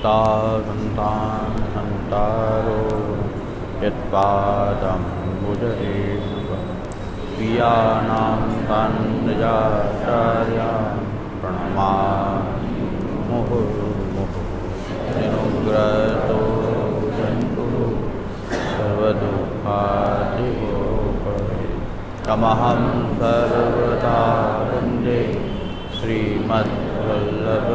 चिंता संतान संतारो यत्पादं बुधरेव प्रियाणां तान्नजाचार्या प्रणमामि मुहुर्मुहुः जन्तु सर्वदुःखादिगोपरे तमहं सर्वदा वन्दे श्रीमद्वल्लभ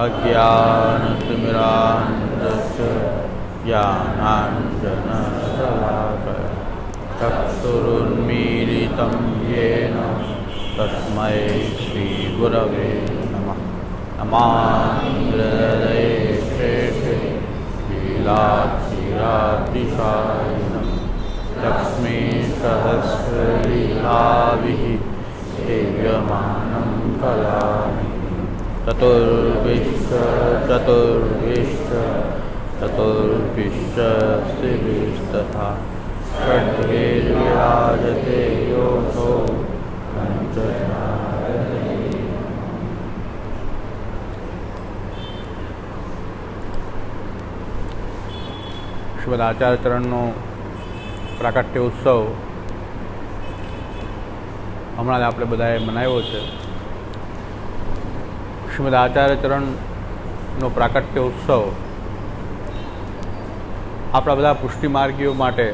अज्ञानतिमिरान्धस्य ज्ञानाञ्जनशलाकया चक्षुरुन्मीलितं येन तस्मै श्रीगुरवे नमः। नमामि हृदये शेषे लीलाक्षिरातिशायिनं लक्ष्मीसहस्रलीलाभिः सेव्यमानं कलामि चतुर्भिश्च षड्भिर्विराजते योऽसौ पञ्चचारणे। શ્રીમદ આચાર્ય ચરણનો પ્રાકટ્ય ઉત્સવ હમણાં જ આપણે બધાએ મનાવ્યો છે. શ્રીમદ આચાર્ય ચરણનો પ્રાકટ્ય ઉત્સવ આપણા બધા પુષ્ટિમાર્ગીઓ માટે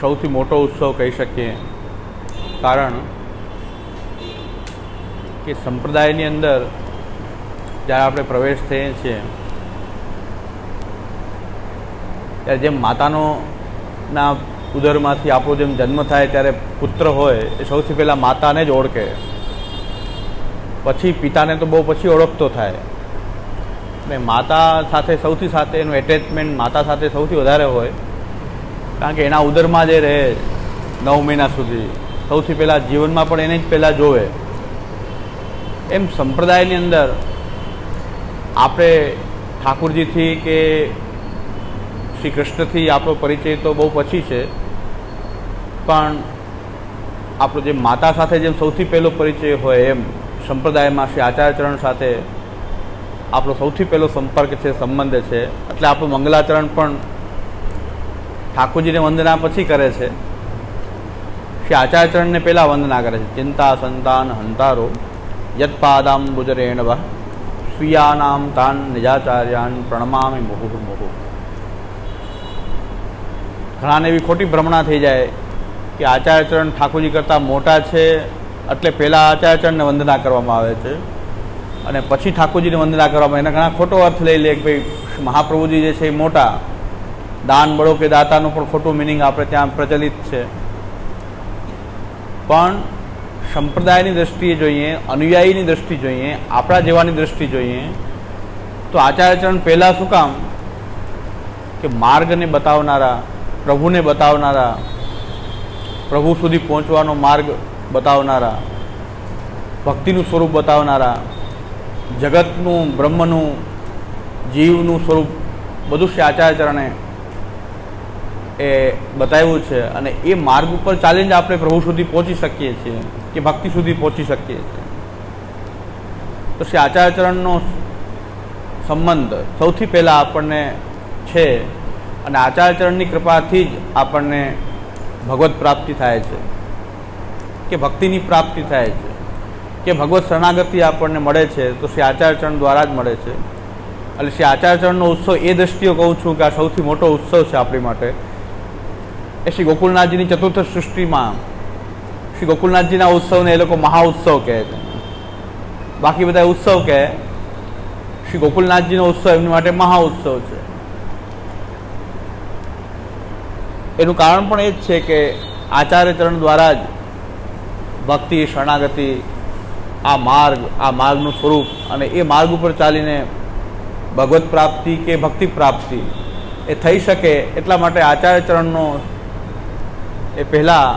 સૌથી મોટો ઉત્સવ કહી શકીએ. કારણ કે સંપ્રદાયની અંદર જ્યારે આપણે પ્રવેશ થઈએ છીએ ત્યારે જેમ માતાના ઉદરમાંથી આપણો જેમ જન્મ થાય ત્યારે પુત્ર હોય એ સૌથી પહેલાં માતાને જ ઓળખે, પછી પિતાને તો બહુ પછી ઓળખતો થાય. અને માતા સાથે એનું એટેચમેન્ટ માતા સાથે સૌથી વધારે હોય, કારણ કે એના ઉદરમાં જે રહે 9 મહિના સુધી સૌથી પહેલાં જીવનમાં પણ એને જ પહેલાં જોવે. એમ સંપ્રદાયની અંદર આપણે ઠાકુરજીથી કે શ્રી કૃષ્ણથી આપણો પરિચય તો બહુ પછી છે, પણ આપણો જે માતા સાથે જેમ સૌથી પહેલો પરિચય હોય એમ સંપ્રદાયમાં શ્રી આચાર્યચરણ સાથે આપણો સૌથી પહેલો સંપર્ક છે, સંબંધ છે. એટલે આપણું મંગલાચરણ પણ ઠાકોરજીને વંદના પછી કરે છે, શ્રી આચાર્યચરણને પહેલાં વંદના કરે છે. ચિંતા સંતાન હંતારો યત્પાદાંબુજરેણવ સ્વીયાનામ તાન નિજાચાર્યાન પ્રણમામિ મુહુર્મુહુઃ. ઘણાને એવી ખોટી ભ્રમણા થઈ જાય કે આચાર્યચરણ ઠાકોરજી કરતાં મોટા છે એટલે પહેલાં આચાર્યચરણને વંદના કરવામાં આવે છે અને પછી ઠાકોરજીને વંદના કરવામાં. એના ઘણા ખોટો અર્થ લઈ લે કે ભાઈ મહાપ્રભુજી જે છે એ મોટા, દાન બળો કે દાતાનું પણ ખોટું મિનિંગ આપણે ત્યાં પ્રચલિત છે. પણ સંપ્રદાયની દ્રષ્ટિએ જોઈએ, અનુયાયીની દ્રષ્ટિ જોઈએ, આપણા જેવાની દ્રષ્ટિ જોઈએ તો આચાર્યચરણ પહેલાં શું કામ કે માર્ગને બતાવનારા, પ્રભુને બતાવનારા, પ્રભુ સુધી પહોંચવાનો માર્ગ બતાવનારા, ભક્તિનું સ્વરૂપ બતાવનારા, જગતનું, બ્રહ્મનું, જીવનું સ્વરૂપ બધું શ્રી આચાર્યચરણે એ બતાવ્યું છે. અને એ માર્ગ ઉપર ચાલીને આપણે પ્રભુ સુધી પહોંચી શકીએ છીએ કે ભક્તિ સુધી પહોંચી શકીએ છીએ. તો શ્રી આચાર્યચરણનો સંબંધ સૌથી પહેલાં આપણને છે અને આચાર્યચરણની કૃપાથી જ આપણને ભગવત પ્રાપ્તિ થાય છે કે ભક્તિની પ્રાપ્તિ થાય છે કે ભગવત શરણાગતિ આપણને મળે છે તો શ્રી આચાર્યચરણ દ્વારા જ મળે છે. એટલે શ્રી આચાર્યચરણનો ઉત્સવ એ દ્રષ્ટિએ કહું છું કે આ સૌથી મોટો ઉત્સવ છે આપણી માટે. એ શ્રી ગોકુલનાથજીની ચતુર્થ સૃષ્ટિમાં શ્રી ગોકુલનાથજીના ઉત્સવને એ લોકો મહાઉત્સવ કહે છે. બાકી બધા ઉત્સવ કહે, શ્રી ગોકુલનાથજીનો ઉત્સવ એમની માટે મહાઉત્સવ છે. એનું કારણ પણ એ જ છે કે આચાર્યચરણ દ્વારા જ ભક્તિ, શરણાગતિ, આ માર્ગનું સ્વરૂપ અને એ માર્ગ ઉપર ચાલીને ભગવત પ્રાપ્તિ કે ભક્તિ પ્રાપ્તિ એ થઈ શકે. એટલા માટે આચાર્યચરણનો એ પહેલાં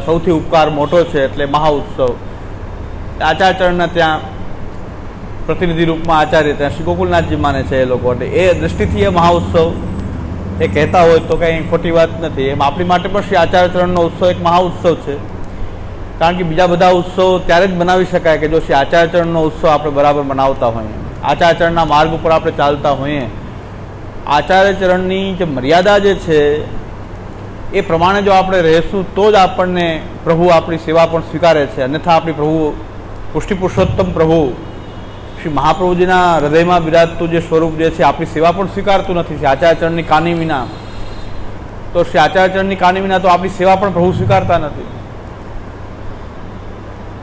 સૌથી ઉપકાર મોટો છે એટલે મહાઉત્સવ. આચાર્યચરણના ત્યાં પ્રતિનિધિ રૂપમાં આચાર્ય ત્યાં શ્રી ગોકુલનાથજી માને છે એ લોકો. એટલે એ દૃષ્ટિથી એ મહાઉત્સવ એ કહેતા હોય તો કંઈ ખોટી વાત નથી. એમ આપણી માટે પણ શ્રી આચાર્યચરણનો ઉત્સવ એક મહાઉત્સવ છે. કારણ કે બીજા બધા ઉત્સવ ત્યારે જ બનાવી શકાય કે જો શ્રી આચાર્યચરણનો ઉત્સવ આપણે બરાબર મનાવતા હોઈએ, આચાર્યચરણના માર્ગ ઉપર આપણે ચાલતા હોઈએ, આચાર્યચરણની જે મર્યાદા જે છે એ પ્રમાણે જો આપણે રહેશું તો જ આપણને પ્રભુ આપણી સેવા પણ સ્વીકારે છે. અન્યથા આપણી પ્રભુ પુષ્ટિ પુરુષોત્તમ પ્રભુ શ્રી મહાપ્રભુજીના હૃદયમાં બિરાજતું જે સ્વરૂપ જે છે આપણી સેવા પણ સ્વીકારતું નથી. શ્રી આચાર્યચરણની કાની વિના તો શ્રી આચાર્યચરણની કાની વિના તો આપણી સેવા પણ પ્રભુ સ્વીકારતા નથી.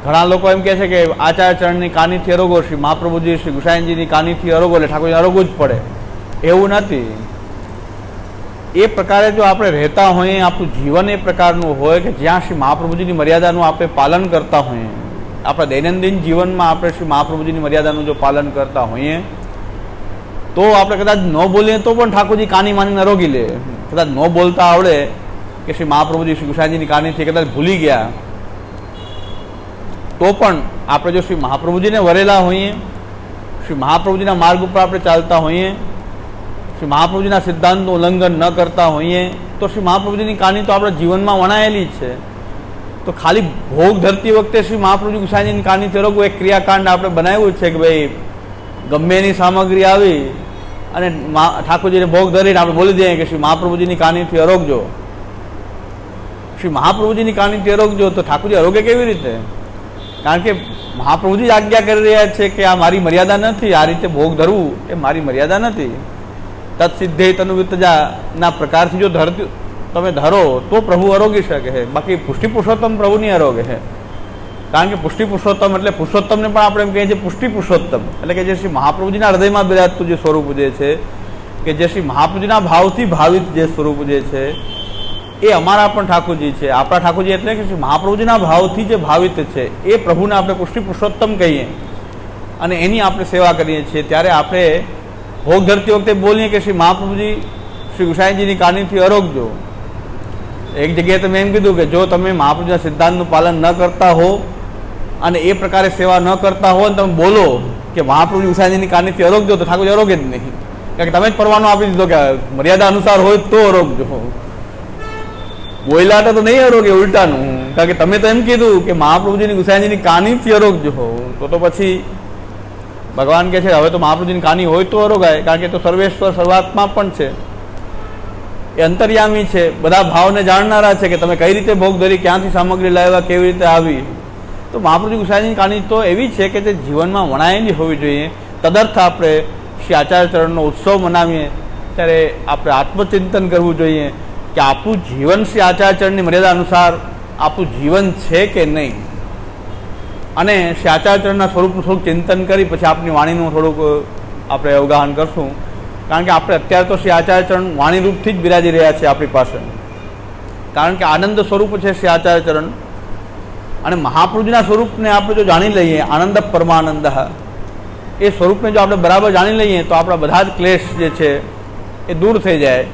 ઘણા લોકો એમ કહે છે કે આચાર્યચરણની કાનીથી અરોગો, શ્રી મહાપ્રભુજી શ્રી ગુસાઈજીની કાનીથી અરોગો એટલે ઠાકોરજી અરોગવું જ પડે, એવું નથી. એ પ્રકારે જો આપણે રહેતા હોઈએ, આપણું જીવન એ પ્રકારનું હોય કે જ્યાં શ્રી મહાપ્રભુજીની મર્યાદાનું આપણે પાલન કરતા હોઈએ, આપણા દૈનંદિન જીવનમાં આપણે શ્રી મહાપ્રભુજીની મર્યાદાનું જો પાલન કરતા હોઈએ તો આપણે કદાચ ન બોલીએ તો પણ ઠાકોરજી કાની માનીને અરોગી લે. કદાચ ન બોલતા આવડે કે શ્રી મહાપ્રભુજી શ્રી ગુસાઈજીની કાનીથી કદાચ ભૂલી ગયા તો પણ આપણે જો શ્રી મહાપ્રભુજીને વરેલા હોઈએ, શ્રી મહાપ્રભુજીના માર્ગ ઉપર આપણે ચાલતા હોઈએ, શ્રી મહાપ્રભુજીના સિદ્ધાંતનું ઉલ્લંઘન ન કરતા હોઈએ તો શ્રી મહાપ્રભુજીની કાની તો આપણા જીવનમાં વણાયેલી જ છે. તો ખાલી ભોગ ધરતી વખતે શ્રી મહાપ્રભુજી ગુસાઈજીની કાનીથી અરોગવું એક ક્રિયાકાંડ આપણે બનાવ્યું છે કે ભાઈ ગમે એની સામગ્રી આવી અને ઠાકોરજીને ભોગ ધરીને આપણે બોલી દઈએ કે શ્રી મહાપ્રભુજીની કાનીથી અરોગજો, શ્રી મહાપ્રભુજીની કાનીથી અરોગજો. તો ઠાકોરજી અરોગે કેવી રીતે? કારણ કે મહાપ્રભુજી જ આજ્ઞા કરી રહ્યા છે કે આ મારી મર્યાદા નથી, આ રીતે ભોગ ધરવું એ મારી મર્યાદા નથી. તત્સિદ્ધે તનુવિતજાના પ્રકારથી જો તમે ધરો તો પ્રભુ અરોગી શકે છે, બાકી પુષ્ટિ પુરુષોત્તમ પ્રભુ નહીં અરોગે છે. કારણ કે પુષ્ટિ પુરુષોત્તમ એટલે પુરુષોત્તમને પણ આપણે એમ કહીએ છીએ પુષ્ટિ પુરુષોત્તમ એટલે કે જે શ્રી મહાપ્રભુજીના હૃદયમાં બિરાજતું જે સ્વરૂપ જે છે, કે જે શ્રી મહાપ્રભુજીના ભાવથી ભાવિત જે સ્વરૂપ જે છે એ અમારા પણ ઠાકોરજી છે. આપણા ઠાકોરજી એટલે કે શ્રી મહાપ્રભુજીના ભાવથી જે ભાવિત છે એ પ્રભુને આપણે પુષ્ટિ પુરુષોત્તમ કહીએ અને એની આપણે સેવા કરીએ છીએ. ત્યારે આપણે ભોગ ધરતી વખતે બોલીએ કે શ્રી મહાપ્રભુજી શ્રી ગુસાઈજીની કાનીથી અરોગજો. એક જગ્યાએ તમે એમ કીધું કે જો તમે મહાપ્રભુજીના સિદ્ધાંતનું પાલન ન કરતા હો અને એ પ્રકારે સેવા ન કરતા હો અને તમે બોલો કે મહાપ્રભુજી ગુસાઈજીની કાનીથી અરોગજો તો ઠાકોરજી અરોગે જ નહીં. કારણ કે તમે જ પરવાનો આપી દીધો કે મર્યાદા અનુસાર હોય તો અરોગજો. બોયલા તો નહીં અરોગે, ઉલટાનું. કારણ કે તમે તો એમ કીધું કે મહાપ્રભુજીની ગુસાઈજીની કાનીથી અરોગજો, તો પછી ભગવાન કહે છે હવે તો મહાપ્રભુજીની કાની હોય તો અરોગાય. કારણ કે તો સર્વેશ્વર સર્વાત્મા પણ છે, એ અંતર્યામી છે, બધા ભાવને જાણનારા છે કે તમે કઈ રીતે ભોગ ધરી, ક્યાંથી સામગ્રી લાવ્યા, કેવી રીતે આવી. તો મહાપ્રભુજી ગુસાઈજીની કાની તો એવી છે કે તે જીવનમાં વણાયેલી હોવી જોઈએ. તદર્થ આપણે શ્રી આચાર્યચરણનો ઉત્સવ મનાવીએ ત્યારે આપણે આત્મચિંતન કરવું જોઈએ કે આપણું જીવન શ્રી આચાર્યચરણની મર્યાદા અનુસાર આપણું જીવન છે કે નહીં. અને શ્રી આચાર્યચરણના સ્વરૂપનું થોડુંક ચિંતન કરી પછી આપણી વાણીનું થોડુંક આપણે અવગાહન કરશું. કારણ કે આપણે અત્યારે તો શ્રી આચાર્યચરણ વાણીરૂપથી જ બિરાજી રહ્યા છે આપણી પાસે. કારણ કે આનંદ સ્વરૂપ છે શ્રી આચાર્યચરણ અને મહાપ્રભુજીના સ્વરૂપને આપણે જો જાણી લઈએ, આનંદ પરમાનંદ, એ સ્વરૂપને જો આપણે બરાબર જાણી લઈએ તો આપણા બધા જ ક્લેશ જે છે એ દૂર થઈ જાય.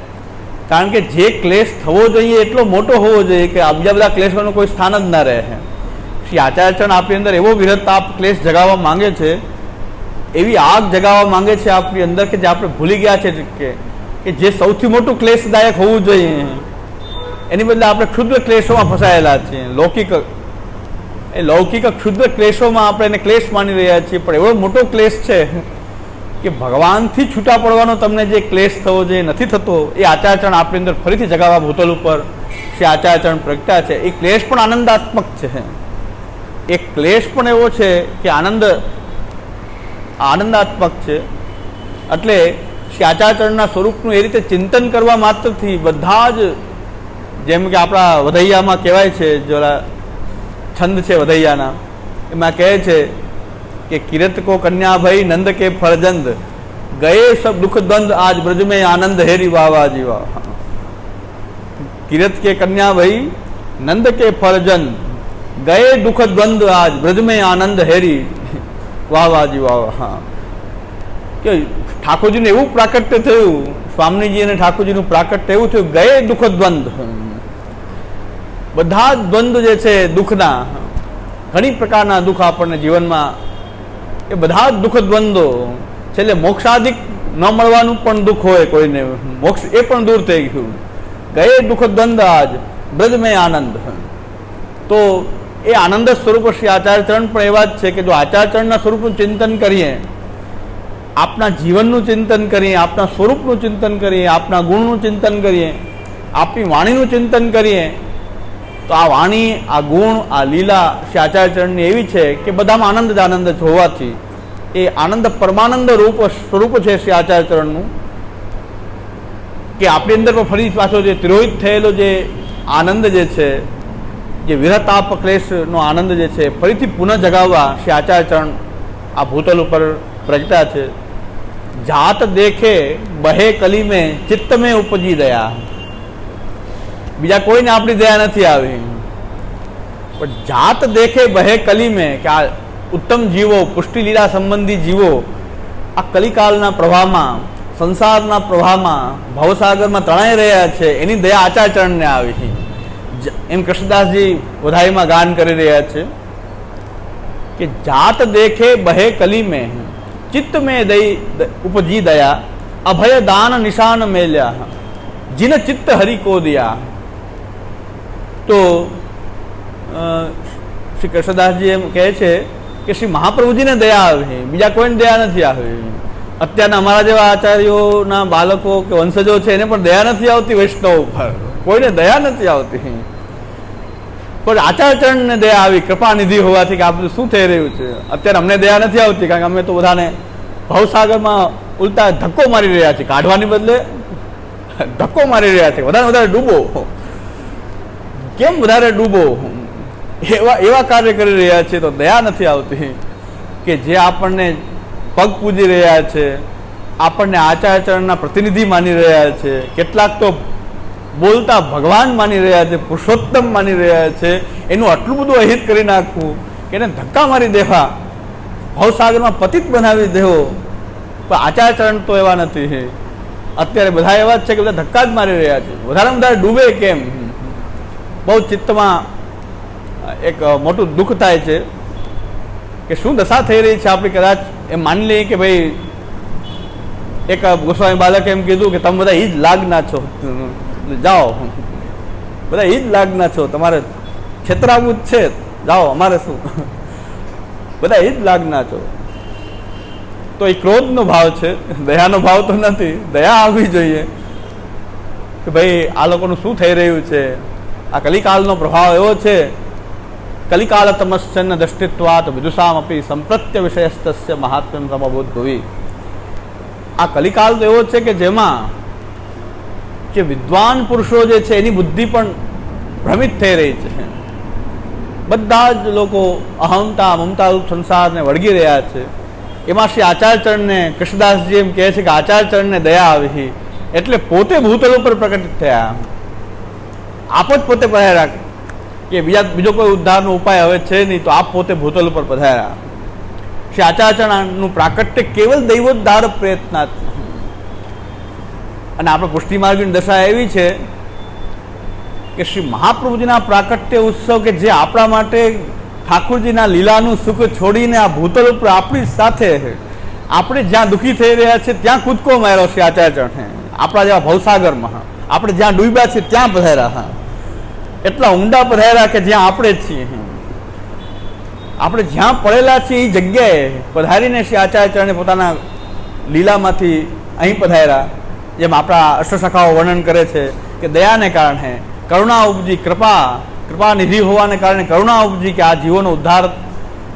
કારણ કે જે ક્લેશ થવો જોઈએ એટલો મોટો હોવો જોઈએ કે બીજા બધા ક્લેશોનું કોઈ સ્થાન જ ના રહે. શ્રી આચાર્યચરણ આપણી અંદર એવો વિરત તાપ ક્લેશ જગાવવા માંગે છે, એવી આગ જગાવવા માંગે છે આપણી અંદર કે જે આપણે ભૂલી ગયા છે કે જે સૌથી મોટું ક્લેશદાયક હોવું જોઈએ એની બદલે આપણે ક્ષુદ્ર ક્લેશોમાં ફસાયેલા છીએ. લૌકિક ક્ષુદ્ર ક્લેશોમાં આપણે એને ક્લેશ માની રહ્યા છીએ, પણ એવો મોટો ક્લેશ છે કે ભગવાનથી છૂટા પડવાનો તમને જે ક્લેશ થવો જોઈએ નથી થતો. એ આચાર્યચરણ આપણી અંદર ફરીથી જગાવવા ભૂતલ ઉપર શ્રી આચાર્યચરણ પ્રગટ્યા છે. એ ક્લેશ પણ આનંદાત્મક છે, એ ક્લેશ પણ એવો છે કે આનંદાત્મક છે. એટલે શ્રી આચાર્યચરણના સ્વરૂપનું એ રીતે ચિંતન કરવા માત્રથી બધા જ, જેમ કે આપણા વધૈયામાં કહેવાય છે, જરા છંદ છે વધૈયાના, એમાં કહે છે કે કિરત કો કન્યા ભાઈ નંદ કે ફરજંદ ગયે સબ દુઃખ દ્વંદ આજ બ્રજ में आनंद हेरी वाह जीवा. કિરત કે કન્યા ભાઈ નંદ કે ફરજંદ ગયે દુઃખ દ્વંદ આજ બ્રજ में આનંદ हेरी વાહ જીવા. હા, કે ઠાકોરજીને એવું પ્રાકટ્ય થયું, સ્વામીજી અને ઠાકોરજીનું પ્રાકટ્ય એવું થયું, ગયે દુઃખ દ્વંદ, બધા જ દ્વંદ જે છે દુઃખના, ઘણી પ્રકારના દુઃખ આપણને જીવનમાં, એ બધા જ દુઃખ દ્વંદો છેલ્લે મોક્ષાધિક ન મળવાનું પણ દુઃખ હોય કોઈને, મોક્ષ એ પણ દૂર થઈ ગયું. ગયે દુઃખ દ્વંદ આજ બ્રજ મેં આનંદ. તો એ આનંદ સ્વરૂપ શ્રી આચાર્યચરણ પણ એવા જ છે કે જો આચાર્યચરણના સ્વરૂપનું ચિંતન કરીએ, આપના જીવનનું ચિંતન કરીએ, આપના સ્વરૂપનું ચિંતન કરીએ, આપના ગુણનું ચિંતન કરીએ, આપની વાણીનું ચિંતન કરીએ, તો આ વાણી, આ ગુણ, આ લીલા શ્રી આચાર્યચરણની એવી છે કે બધામાં આનંદ જ આનંદ જ હોવાથી એ આનંદ પરમાનંદ રૂપ સ્વરૂપ છે શ્રી આચાર્યચરણનું, કે આપણી અંદર પણ ફરી પાછો જે તિરોહિત થયેલો જે આનંદ જે છે, જે વિરહતાપ ક્લેશનો આનંદ જે છે, ફરીથી પુનઃ જગાવવા શ્રી આચાર્યચરણ આ ભૂતલ ઉપર પ્રગટા છે. જાત દેખે બહે કલી મેં ચિત્ત મેં ઉપજી દયા. બીજા કોઈને આપણી દયા નથી આવી, પણ જાત દેખે બહે કલી મેં, કે આ ઉત્તમ જીવો, પુષ્ટિ લીલા સંબંધી જીવો આ કલિકાલના પ્રવાહમાં, સંસારના પ્રવાહમાં, ભવસાગરમાં તણાઈ રહ્યા છે, એની દયા આચાર્યચરણને આવી. એમ કૃષ્ણદાસજી વધાઈમાં ગાન કરી રહ્યા છે કે જાત દેખે બહે કલી મેં ચિત્ત મેં દઈ ઉપજી દયા, અભય દાન નિશાન મેલ્યા, જીન ચિત્ત હરિ કો દિયા. તો શ્રી કૃષ્ણદાસજી એમ કહે છે કે શ્રી મહાપ્રભુજીને દયા આવી, બીજા કોઈને દયા નથી આવી. અત્યારના અમારા જેવા આચાર્યોના બાળકો કે વંશજો છે એને પણ દયા નથી આવતી વૈષ્ણવ ઉપર, કોઈને દયા નથી આવતી. પણ આચાર્યચરણને દયા આવી, કૃપા નિધિ હોવાથી કે આ બધું શું થઈ રહ્યું છે. અત્યારે અમને દયા નથી આવતી કારણ કે અમે તો બધાને ભવસાગરમાં ઉલટા ધક્કો મારી રહ્યા છીએ, કાઢવાની બદલે ધક્કો મારી રહ્યા છે. વધારે ડૂબો, કેમ વધારે ડૂબો, એવા કાર્ય કરી રહ્યા છે. તો દયા નથી આવતી કે જે આપણને પગ પૂજી રહ્યા છે, આપણને આચાર્યચરણના પ્રતિનિધિ માની રહ્યા છે, કેટલાક તો બોલતા ભગવાન માની રહ્યા છે, પુરુષોત્તમ માની રહ્યા છે, એનું આટલું બધું અહિત કરી નાખવું કે એને ધક્કા મારી દેવા, ભવસાગરમાં પતિત બનાવી દેવો. પણ આચાર્યચરણ તો એવા નથી. અત્યારે બધા એવા જ છે કે બધા ધક્કા જ મારી રહ્યા છે. વધારેમાં વધારે ડૂબે કેમ, બહુ ચિત્તમાં એક મોટું દુઃખ થાય છે કે શું દશા થઈ રહી છે આપણી. કદાચ એમ માની લઈએ કે ભાઈ એક ગોસ્વામી બાલકે એમ કીધું કે તમે બધા ઈ જ લાગના છો, જાઓ બધા ઈ જ લાગના છો, તમારે છેતરાવું જ છે, જાઓ અમારે શું, બધા ઈ જ લાગના છો. તો એ ક્રોધનો ભાવ છે, દયાનો ભાવ તો નથી. દયા આવવી જોઈએ કે ભાઈ આ લોકોનું શું થઈ રહ્યું છે. આ કલિકાલનો પ્રભાવ એવો છે, કલિકાલ તમસ્યન દ્રષ્ટિત્વાત વિદુષામ અપી સંપ્રત્ય વિષયસ્તસ્ય મહાત્મ્યમ સમબોધભવી. આ કલિકાલ તો એવો છે કે જેમાં જે વિદ્વાન પુરુષો જે છે એની બુદ્ધિ પણ ભ્રમિત થઈ રહી છે. બધા જ લોકો અહંતા મમતા રૂપ સંસારને વળગી રહ્યા છે. એમાં શ્રી આચાર્યચરણને કૃષ્ણદાસજી એમ કહે છે કે આચાર્યચરણને દયા આવી એટલે પોતે ભૂતલ ઉપર પ્રકટિત થયા. આપ જ પોતે પધાર્યા કે બીજો કોઈ ઉદ્ધારનો ઉપાય હવે છે નહીં, તો આપ પોતે ભૂતલ ઉપર પધાર્યા. શ્રી આચાર્યચરણનું પ્રાકટ્ય કેવલ દૈવોદ્ધાર પ્રયત્નાત. અને આપણે પુષ્ટિ માર્ગની દશા એવી છે કે શ્રી મહાપ્રભુજીના પ્રાકટ્ય ઉત્સવ કે જે આપણા માટે ઠાકુરજીના લીલાનું સુખ છોડીને આ ભૂતલ ઉપર આપણી સાથે, આપણે જ્યાં દુઃખી થઈ રહ્યા છે ત્યાં કૂદકો માર્યો શ્રી આચાર્યચરણે. આપણા જેવા ભવસાગરમાં આપણે જ્યાં ડૂબ્યા છીએ ત્યાં પધાર્યા, એટલા ઊંડા પધાર્યા કે જ્યાં આપણે જ છીએ. આપણે જ્યાં પડેલા છીએ એ જગ્યાએ પધારીને શ્રી આચાર્યચરણે પોતાના લીલામાંથી અહીં પધાર્યા. જેમ આપણા અષ્ટસખાઓ વર્ણન કરે છે કે દયાને કારણે કરુણા ઉપજી, કૃપા નિધિ હોવાને કારણે કરુણા ઉપજી કે આ જીવોનો ઉદ્ધાર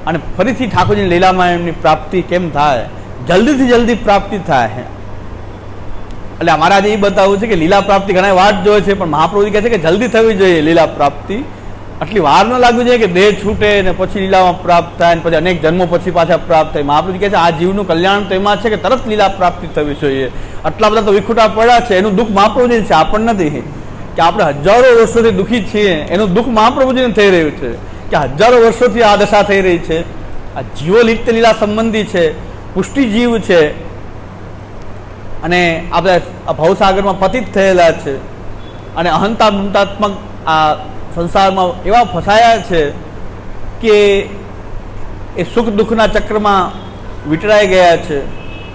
અને ફરીથી ઠાકોરજીની લીલામાં એમની પ્રાપ્તિ કેમ થાય, જલ્દીથી જલ્દી પ્રાપ્તિ થાય. એટલે અમારે આજે એ બતાવવું છે કે લીલા પ્રાપ્તિ ઘણા વાટ જોવે છે, પણ મહાપ્રભુજી કહે છે કે જલ્દી થવી જોઈએ લીલા પ્રાપ્તિ. આટલી વાર ન લાગવી જોઈએ કે દેહ છૂટે ને પછી લીલામાં પ્રાપ્ત થાય ને પછી અનેક જન્મો પછી પાછા પ્રાપ્ત થાય. મહાપ્રભુજી કહે છે આ જીવનું કલ્યાણ તો એમાં છે કે તરત લીલા પ્રાપ્તિ થવી જોઈએ. આટલા બધા તો વિખુટા પડ્યા છે, એનું દુઃખ મહાપ્રભુજી છે, આપણ નથી. કે આપણે હજારો વર્ષોથી દુઃખી છીએ, એનું દુઃખ મહાપ્રભુજીને થઈ રહ્યું છે કે હજારો વર્ષોથી આ દશા થઈ રહી છે. આ જીવો નિત્ય લીલા સંબંધી છે, પુષ્ટિ જીવ છે, અને આપણે આ ભવસાગરમાં પતિત થયેલા છે, અને અહંતા મમતાત્મક આ સંસારમાં એવા ફસાયા છે કે એ સુખ દુઃખના ચક્રમાં વિટરાઈ ગયા છે.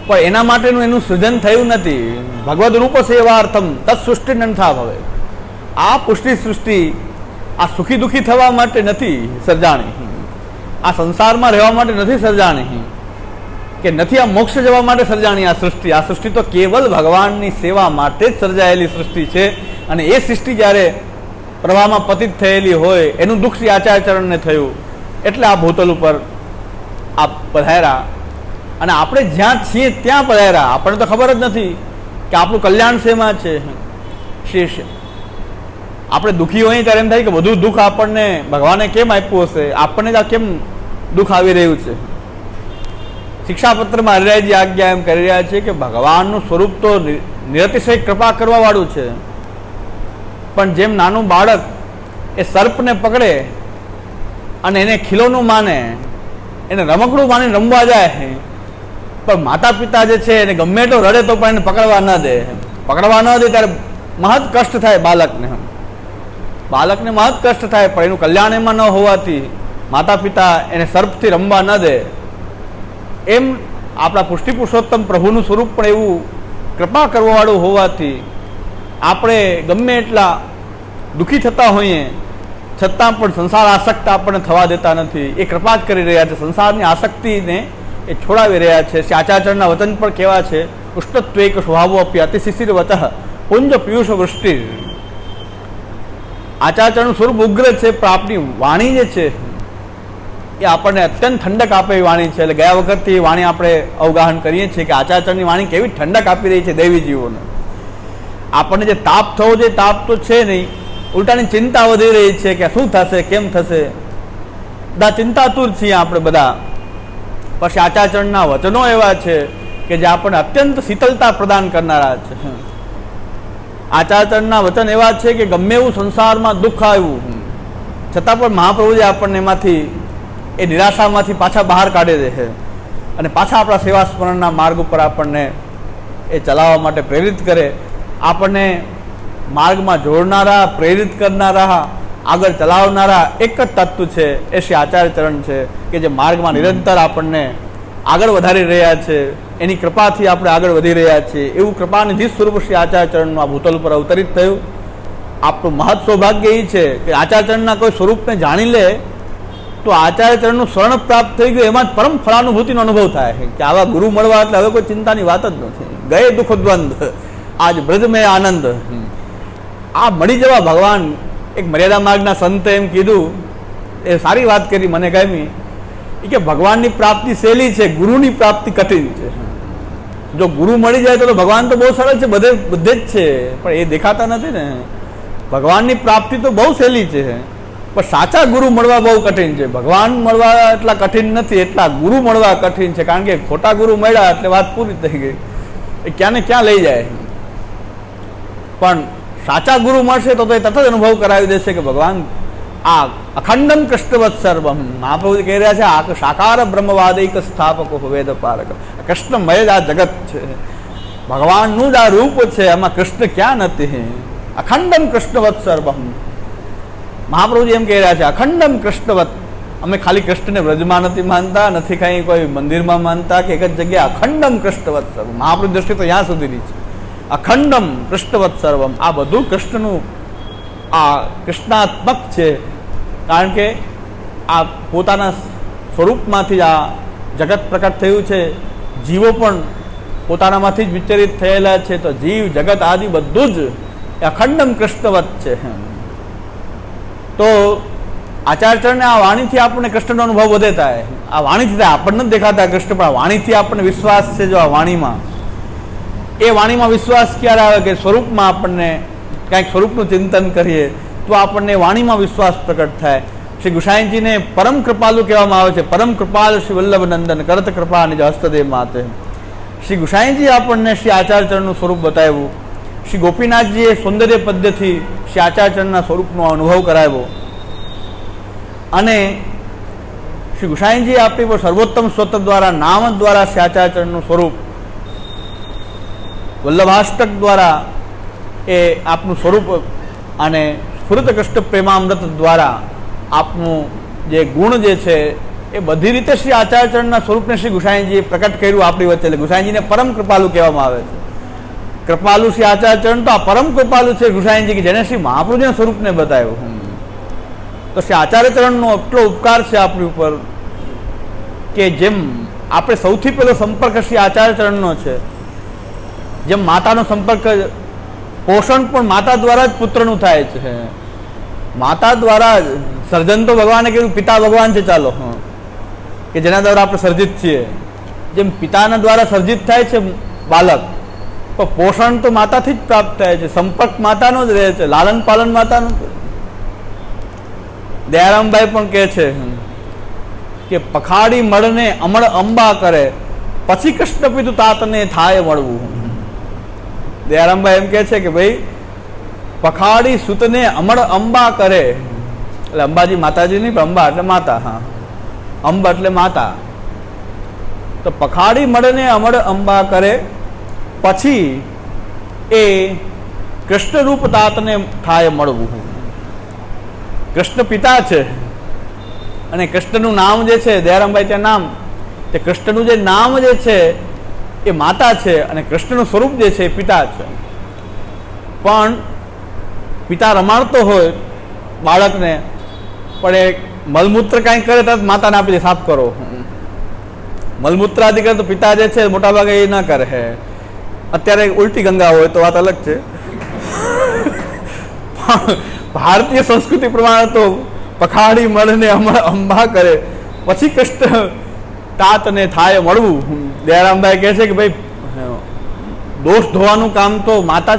પણ એના માટેનું એનું સૃજન થયું નથી. ભગવદ રૂપ સેવાર્થમ તત્સૃષ્ટિ નંથા ભવે. આ પુષ્ટિ સૃષ્ટિ આ સુખી દુઃખી થવા માટે નથી સર્જાણી, આ સંસારમાં રહેવા માટે નથી સર્જાણી, કે નથી આ મોક્ષ જવા માટે સર્જાણી આ સૃષ્ટિ. આ સૃષ્ટિ તો કેવલ ભગવાનની સેવા માટે જ સર્જાયેલી સૃષ્ટિ છે. અને એ સૃષ્ટિ જ્યારે પ્રવાહમાં પતિત થયેલી હોય એનું દુઃખ શ્રી આચાર્યચરણને થયું એટલે આ ભૂતલ ઉપર આ પધાર્યા. અને આપણે જ્યાં છીએ ત્યાં પધાર્યા. આપણને તો ખબર જ નથી કે આપણું કલ્યાણ શેમાં છે. શેષ આપણે દુઃખી હોઈએ ત્યારે એમ થાય કે બધું દુઃખ આપણને ભગવાને કેમ આપ્યું હશે, આપણને જ આ કેમ દુઃખ આવી રહ્યું છે. શિક્ષાપત્રમાં હરિરાયજી આજ્ઞા એમ કરી રહ્યા છે કે ભગવાનનું સ્વરૂપ તો નિરતિશય કૃપા કરવા વાળું છે, પણ જેમ નાનું બાળક એ સર્પને પકડે અને એને ખીલોનું માને, એને રમકડું માની રમવા જાય, પણ માતા પિતા જે છે એને ગમે એટલો રડે તો પણ એને પકડવા ન દે. પકડવા ન દે ત્યારે મહદ કષ્ટ થાય બાળકને મહદ કષ્ટ થાય, પણ એનું કલ્યાણ એમાં ન હોવાથી માતા પિતા એને સર્પથી રમવા ન દે. એમ આપણા પુષ્ટિ પુરુષોત્તમ પ્રભુનું સ્વરૂપ પણ એવું કૃપા કરવાવાળું હોવાથી આપણે ગમે એટલા દુઃખી થતા હોઈએ છતાં પણ સંસાર આસક્ત આપણને થવા દેતા નથી. એ કૃપા જ કરી રહ્યા છે. સંસારની આસક્તિને એ છોડાવી રહ્યા છે. શ્રી આચાર્યના વચન પણ કેવા છે, ઉષ્ણત્વેક સ્વભાવો અપી અતિ શિશિર વચઃ પુંજ પિયુષ વૃષ્ટિ. આચાર્યનું સ્વરૂપ ઉગ્ર છે, પણ આપણી વાણી જે છે એ આપણને અત્યંત ઠંડક આપે એવી વાણી છે. એટલે ગયા વખતથી વાણી આપણે અવગાહન કરીએ છીએ કે આચાર્યની વાણી કેવી ઠંડક આપી રહી છે દેવી જીવોને. આપણને જે તાપ થવો જોઈએ તાપ તો છે નહીં, ઉલટાની ચિંતા વધી રહી છે કે શું થશે, કેમ થશે. બધા ચિંતાતુર છીએ આપણે બધા. પછી આચાર્યના વચનો એવા છે કે જે આપણને અત્યંત શીતળતા પ્રદાન કરનારા છે. આચાર્યના વચન એવા છે કે ગમે એવું સંસારમાં દુઃખ આવ્યું છતાં પણ મહાપ્રભુજી આપણને એમાંથી એ નિરાશામાંથી પાછા બહાર કાઢી દે છે અને પાછા આપણા સેવા સ્મરણના માર્ગ ઉપર આપણને એ ચલાવવા માટે પ્રેરિત કરે. આપણને માર્ગમાં જોડનારા, પ્રેરિત કરનારા, આગળ ચલાવનારા એક જ તત્વ છે એ શ્રી આચાર્યચરણ છે કે જે માર્ગમાં નિરંતર આપણને આગળ વધારી રહ્યા છે. એની કૃપાથી આપણે આગળ વધી રહ્યા છીએ. એવું કૃપાનિધિ સ્વરૂપ શ્રી આચાર્યચરણનું આ ભૂતલ ઉપર અવતરિત થયું. આપણું મહৎ સૌભાગ્ય એ છે કે આચાર્યચરણના કોઈ સ્વરૂપને જાણી લે તો આચાર્યચરણનું શરણ પ્રાપ્ત થઈ ગયું, એમાં જ પરમ ફળાનુભૂતિનો અનુભવ થાય કે આવા ગુરુ મળવા એટલે હવે કોઈ ચિંતાની વાત જ નથી. ગયે દુઃખ દ્વંદ આજ બ્રજ મેં આનંદ. આ મળી જવા ભગવાન. એક મર્યાદા માર્ગના સંતે એમ કીધું, એ સારી વાત કરી, મને ગમી કે ભગવાનની પ્રાપ્તિ સહેલી છે, ગુરુની પ્રાપ્તિ કઠિન છે. જો ગુરુ મળી જાય તો ભગવાન તો બહુ સરળ છે, બધે જ છે, પણ એ દેખાતા નથી ને. ભગવાનની પ્રાપ્તિ તો બહુ સહેલી છે, પણ સાચા ગુરુ મળવા બહુ કઠિન છે. ભગવાન મળવા એટલા કઠિન નથી, એટલા ગુરુ મળવા કઠિન છે. કારણ કે ખોટા ગુરુ મળ્યા એટલે વાત પૂરી થઈ ગઈ, એ ક્યાં ને ક્યાં લઈ જાય. પણ સાચા ગુરુ મળશે તો એ તરત જ અનુભવ કરાવી દેશે કે ભગવાન આ અખંડમ કૃષ્ણવત સર્વમ. મહાપ્રભુ કહી રહ્યા છે આ સાકાર બ્રહ્મવાદિક સ્થાપકો વેદ પારક. કૃષ્ણમય જ આ જગત છે, ભગવાનનું જ આ રૂપ છે, આમાં કૃષ્ણ ક્યાં નથી. અખંડમ કૃષ્ણવત સર્વમ. મહાપ્રભુજી એમ કહી રહ્યા છે અખંડમ કૃષ્ણવત. અમે ખાલી કૃષ્ણને વ્રજમાં નથી માનતા, નથી કઈ કોઈ મંદિરમાં માનતા કે એક જ જગ્યાએ. અખંડમ કૃષ્ણવત સર્વમ. મહાપ્રભુ દ્રષ્ટિ તો ત્યાં સુધીની છે. અખંડમ કૃષ્ણવત સર્વમ. આ બધું કૃષ્ણનું આ કૃષ્ણાત્મક છે. કારણ કે આ પોતાના સ્વરૂપમાંથી આ જગત પ્રકટ થયું છે. જીવો પણ પોતાનામાંથી જ વિચરિત થયેલા છે. તો જીવ જગત આદિ બધું જ અખંડમ કૃષ્ણવત છે. તો આચાર્યચરણને આ વાણીથી આપણને કૃષ્ણનો અનુભવ વધે થાય. આ વાણીથી થાય, આપણને જ દેખાતા કૃષ્ણ, પણ વાણીથી આપણને વિશ્વાસ છે. જો આ વાણીમાં, એ વાણીમાં વિશ્વાસ ક્યારે આવે કે સ્વરૂપમાં આપણને કંઈક સ્વરૂપનું ચિંતન કરીએ તો આપણને વાણીમાં વિશ્વાસ પ્રકટ થાય. શ્રી ગુસાઈજીને પરમ કૃપાલુ કહેવામાં આવે છે. પરમ કૃપાલ શ્રી વલ્લભ નંદન કરત કૃપા નિજ હસ્તદેવ માતે. શ્રી ગુસાઈજી આપણને શ્રી આચાર્યચરણનું સ્વરૂપ બતાવ્યું. શ્રી ગોપીનાથજીએ સૌંદર્ય પદ્યથી શ્રી આચાર્યચરણના સ્વરૂપનો અનુભવ કરાવ્યો. અને શ્રી ગુસાઈજીએ આપણી પર સર્વોત્તમ સ્તોત્ર દ્વારા, નામ દ્વારા શ્રી આચાર્યચરણનું સ્વરૂપ, વલ્લભાષ્ટક દ્વારા એ આપનું સ્વરૂપ અને સ્ફુરત કૃષ્ણ પ્રેમામૃત દ્વારા આપનું જે ગુણ જે છે એ બધી રીતે શ્રી આચાર્યચરણના સ્વરૂપને શ્રી ગુસાઈજીએ પ્રકટ કર્યું આપણી વચ્ચે. એટલે ગુસાઈજીને પરમ કૃપાલુ કહેવામાં આવે છે. કૃપાલુ શ્રી આચાર્યચરણ તો આ પરમ કૃપાલુ છે ગુસાઈજી કે જેને શ્રી મહાપ્રભુજીના સ્વરૂપને બતાવ્યું. તો શ્રી આચાર્યચરણનો એટલો ઉપકાર છે આપણી ઉપર કે જેમ આપણે સૌથી પહેલો સંપર્ક શ્રી આચાર્યચરણનો છે, જેમ માતાનો સંપર્ક, પોષણ પણ માતા દ્વારા જ પુત્રનું થાય છે. માતા દ્વારા જ સર્જન તો ભગવાને કીધું પિતા ભગવાન છે, ચાલો કે જેના દ્વારા આપણે સર્જિત છીએ. જેમ પિતાના દ્વારા સર્જિત થાય છે બાળક, તો પોષણ તો માતાથી જ પ્રાપ્ત થાય છે, સંપર્ક માતાનો જ રહે છે, લાલન પાલન માતાનું. દયારામભાઈ પણ કહે છે કે પખાડી મળને અમળ અંબા કરે, પછી કૃષ્ણ પીધું તાતને થાય મળવું. દયારામભાઈ એમ કહે છે કે ભાઈ પખાડી સુતને અમળ અંબા કરે, એટલે અંબાજી માતાજી નહીં, પણ અંબા એટલે માતા. હા, અંબ એટલે માતા. તો પખાડી મળને અમળ અંબા કરે, પછી એ કૃષ્ણ રૂપ તાતને થાય મળવું. કૃષ્ણ પિતા છે અને કૃષ્ણનું નામ જે છે, દયારામભાઈ ત્યાં નામ, તે કૃષ્ણનું જે નામ જે છે એ માતા છે અને કૃષ્ણનું સ્વરૂપ જે છે એ પિતા છે. પણ પિતા રમાડતો હોય બાળકને, પણ એ મલમૂત્ર કાંઈ કરે તો માતાને આપી દે, સાફ કરો. મલમૂત્ર આદિ કરે તો પિતા જે છે મોટાભાગે એ ના કરે. અત્યારે ઉલટી ગંગા હોય તો વાત અલગ છે, પણ ભારતીય સંસ્કૃતિ પ્રમાણે તો પખાડી મળને અંબા કરે, પછી કષ્ટ તાતને થાય મળવું. દયારામભાઈ કહે છે કે ભાઈ દોષ ધોવાનું કામ તો માતા